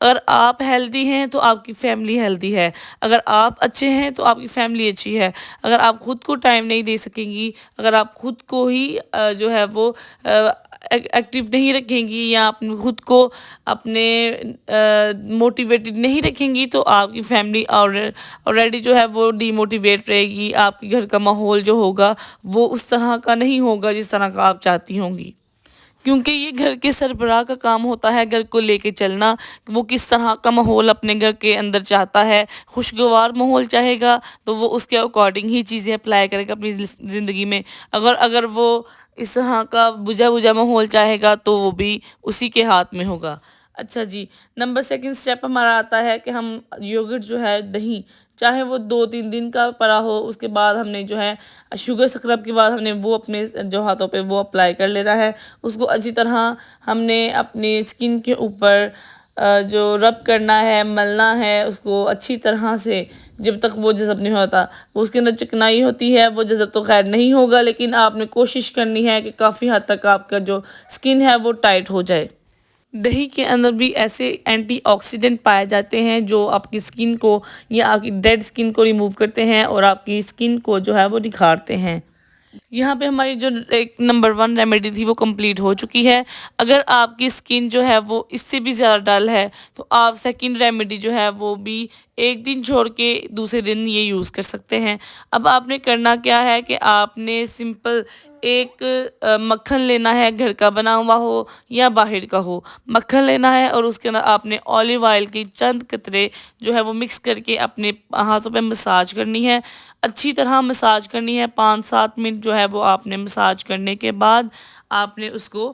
اگر آپ ہیلدی ہیں تو آپ کی فیملی ہیلدی ہے، اگر آپ اچھے ہیں تو آپ کی فیملی اچھی ہے۔ اگر آپ خود کو ٹائم نہیں دے سکیں گی، اگر آپ خود کو ہی جو ہے وہ ایکٹیو نہیں رکھیں گی یا اپنے خود کو اپنے موٹیویٹڈ نہیں رکھیں گی، تو آپ کی فیملی آلریڈی جو ہے وہ ڈی موٹیویٹ رہے گی۔ آپ کے گھر کا ماحول جو ہوگا وہ اس طرح کا نہیں ہوگا جس طرح کا آپ چاہتی ہوں گی، کیونکہ یہ گھر کے سربراہ کا کام ہوتا ہے گھر کو لے کے چلنا۔ وہ کس طرح کا ماحول اپنے گھر کے اندر چاہتا ہے، خوشگوار ماحول چاہے گا تو وہ اس کے اکارڈنگ ہی چیزیں اپلائی کرے گا اپنی زندگی میں۔ اگر وہ اس طرح کا بجھا بجھا ماحول چاہے گا تو وہ بھی اسی کے ہاتھ میں ہوگا۔ اچھا جی، نمبر 2 اسٹیپ ہمارا آتا ہے کہ ہم یوگرٹ جو ہے دہی، چاہے وہ 2-3 دن کا پڑا ہو، اس کے بعد ہم نے جو ہے شوگر سکرب کے بعد ہم نے وہ اپنے جو ہاتھوں پہ وہ اپلائی کر لینا ہے۔ اس کو اچھی طرح ہم نے اپنی اسکن کے اوپر جو رب کرنا ہے، ملنا ہے اس کو اچھی طرح سے جب تک وہ جذب نہیں ہوتا۔ وہ اس کے اندر چکنائی ہوتی ہے، وہ جذب تو خیر نہیں ہوگا، لیکن آپ نے کوشش کرنی ہے کہ کافی حد تک آپ کا جو اسکن ہے وہ ٹائٹ ہو جائے۔ دہی کے اندر بھی ایسے اینٹی آکسیڈنٹ پائے جاتے ہیں جو آپ کی اسکن کو یا آپ کی ڈیڈ اسکن کو ریموو کرتے ہیں اور آپ کی اسکن کو جو ہے وہ نکھارتے ہیں۔ یہاں پہ ہماری جو ایک نمبر 1 ریمیڈی تھی وہ کمپلیٹ ہو چکی ہے۔ اگر آپ کی اسکن جو ہے وہ اس سے بھی زیادہ ڈل ہے تو آپ سیکنڈ ریمیڈی جو ہے وہ بھی ایک دن چھوڑ کے دوسرے دن یہ یوز کر سکتے ہیں۔ اب آپ نے کرنا کیا ہے کہ آپ نے سمپل ایک مکھن لینا ہے، گھر کا بنا ہوا ہو یا باہر کا ہو۔ مکھن لینا ہے اور اس کے اندر آپ نے اولیو آئل کی چند قطرے جو ہے وہ مکس کر کے اپنے ہاتھوں پہ مساج کرنی ہے، اچھی طرح مساج کرنی ہے۔ 5-7 منٹ جو ہے وہ آپ نے مساج کرنے کے بعد آپ نے اس کو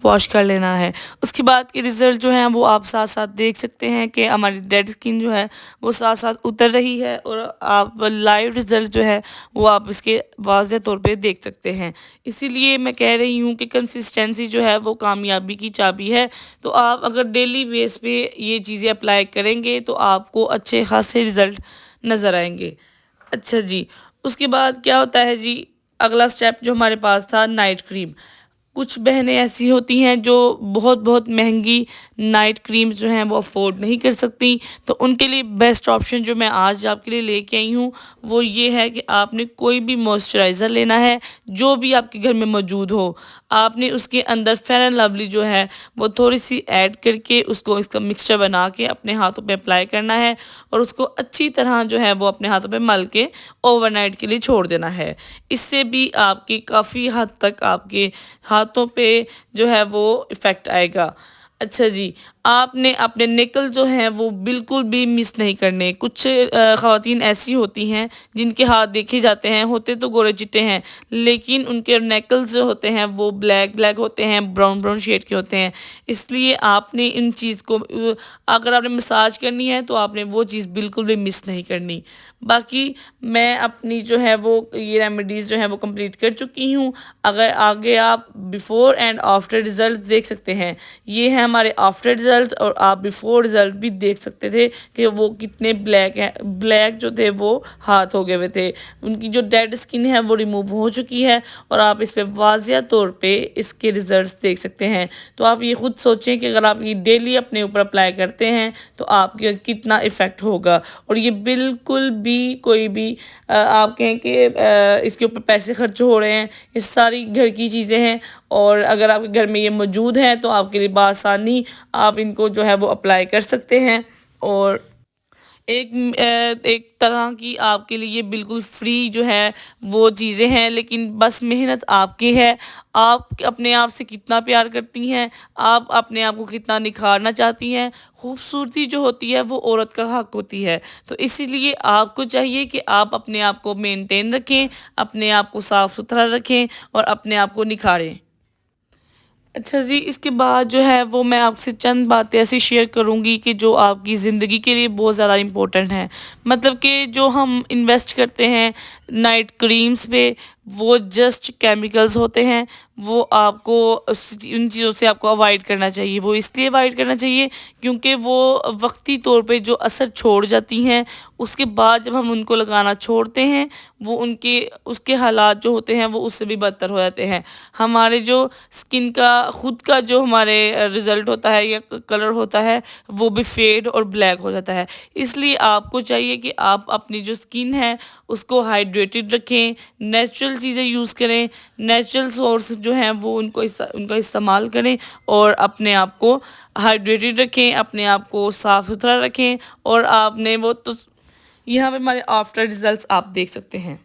واش کر لینا ہے۔ اس کے بعد کے رزلٹ جو ہیں وہ آپ ساتھ ساتھ دیکھ سکتے ہیں کہ ہماری ڈیڈ اسکن جو ہے وہ ساتھ ساتھ اتر رہی ہے، اور آپ لائیو رزلٹ جو ہے وہ آپ اس کے واضح طور پہ دیکھ سکتے ہیں۔ اسی لیے میں کہہ رہی ہوں کہ کنسسٹنسی جو ہے وہ کامیابی کی چابی ہے۔ تو آپ اگر ڈیلی بیس پہ یہ چیزیں اپلائی کریں گے تو آپ کو اچھے خاصے رزلٹ نظر آئیں گے۔ اچھا جی، اس کے بعد کیا ہوتا ہے جی، اگلا سٹیپ جو ہمارے پاس تھا نائٹ کریم۔ کچھ بہنیں ایسی ہوتی ہیں جو بہت بہت مہنگی نائٹ کریم جو ہیں وہ افورڈ نہیں کر سکتی، تو ان کے لیے بیسٹ آپشن جو میں آج آپ کے لیے لے کے آئی ہوں وہ یہ ہے کہ آپ نے کوئی بھی موئسچرائزر لینا ہے جو بھی آپ کے گھر میں موجود ہو۔ آپ نے اس کے اندر فیئر اینڈ لولی جو ہے وہ تھوڑی سی ایڈ کر کے اس کا مکسچر بنا کے اپنے ہاتھوں پہ اپلائی کرنا ہے، اور اس کو اچھی طرح جو ہے وہ اپنے ہاتھوں پہ مل کے اوور نائٹ کے لیے چھوڑ دینا ہے۔ اس سے بھی آپ کی کافی حد تک آپ کے ہاتھوں پہ جو ہے وہ ایفیکٹ آئے گا۔ اچھا جی، آپ نے اپنے نیکل جو ہیں وہ بالکل بھی مس نہیں کرنے۔ کچھ خواتین ایسی ہوتی ہیں جن کے ہاتھ دیکھے جاتے ہیں، ہوتے تو گورے چٹے ہیں لیکن ان کے نیکلز جو ہوتے ہیں وہ بلیک بلیک ہوتے ہیں، براؤن براؤن شیڈ کے ہوتے ہیں۔ اس لیے آپ نے ان چیز کو اگر آپ نے مساج کرنی ہے تو آپ نے وہ چیز بالکل بھی مس نہیں کرنی۔ باقی میں اپنی جو ہے وہ یہ ریمیڈیز جو ہیں وہ کمپلیٹ کر چکی ہوں۔ اگر آگے آپ بیفور اینڈ آفٹر رزلٹ دیکھ سکتے ہیں، یہ ہے ہمارے آفٹر رزلٹ، اور آپ بیفور رزلٹ بھی دیکھ سکتے تھے کہ وہ کتنے بلیک ہیں، بلیک جو تھے وہ ہاتھ ہو گئے ہوئے تھے۔ ان کی جو ڈیڈ اسکن ہے وہ ریموو ہو چکی ہے، اور آپ اس پہ واضح طور پہ اس کے رزلٹس دیکھ سکتے ہیں۔ تو آپ یہ خود سوچیں کہ اگر آپ یہ ڈیلی اپنے اوپر اپلائی کرتے ہیں تو آپ کے کتنا ایفیکٹ ہوگا، اور یہ بالکل بھی کوئی بھی آپ کہیں کہ اس کے اوپر پیسے خرچ ہو رہے ہیں، یہ ساری گھر کی چیزیں ہیں، اور اگر آپ کے گھر میں یہ موجود ہیں تو آپ کے لیے بآسانی آپ ان کو جو ہے وہ اپلائی کر سکتے ہیں، اور ایک طرح کی آپ کے لیے بالکل فری جو ہے وہ چیزیں ہیں، لیکن بس محنت آپ کی ہے۔ آپ اپنے آپ سے کتنا پیار کرتی ہیں، آپ اپنے آپ کو کتنا نکھارنا چاہتی ہیں۔ خوبصورتی جو ہوتی ہے وہ عورت کا حق ہوتی ہے، تو اسی لیے آپ کو چاہیے کہ آپ اپنے آپ کو مینٹین رکھیں، اپنے آپ کو صاف ستھرا رکھیں اور اپنے آپ کو نکھاریں۔ اچھا جی، اس کے بعد جو ہے وہ میں آپ سے چند باتیں ایسی شیئر کروں گی کہ جو آپ کی زندگی کے لیے بہت زیادہ امپورٹنٹ ہیں۔ مطلب کہ جو ہم انویسٹ کرتے ہیں نائٹ کریمز پہ، وہ جسٹ کیمیکلز ہوتے ہیں، وہ آپ کو ان چیزوں سے آپ کو اوائڈ کرنا چاہیے۔ وہ اس لیے اوائڈ کرنا چاہیے کیونکہ وہ وقتی طور پہ جو اثر چھوڑ جاتی ہیں، اس کے بعد جب ہم ان کو لگانا چھوڑتے ہیں، وہ اس کے حالات جو ہوتے ہیں وہ اس سے بھی بدتر ہو جاتے ہیں۔ ہمارے جو اسکن کا خود کا جو ہمارے رزلٹ ہوتا ہے یا کلر ہوتا ہے، وہ بھی فیڈ اور بلیک ہو جاتا ہے۔ اس لیے آپ کو چاہیے کہ آپ اپنی جو اسکن ہے اس کو ہائیڈریٹڈ رکھیں، نیچرل چیزیں یوز کریں، نیچرل سورس جو ہیں وہ ان کا استعمال کریں، اور اپنے آپ کو ہائیڈریٹڈ رکھیں، اپنے آپ کو صاف ستھرا رکھیں۔ اور آپ نے وہ تو یہاں پہ ہمارے آفٹر ریزلٹس آپ دیکھ سکتے ہیں۔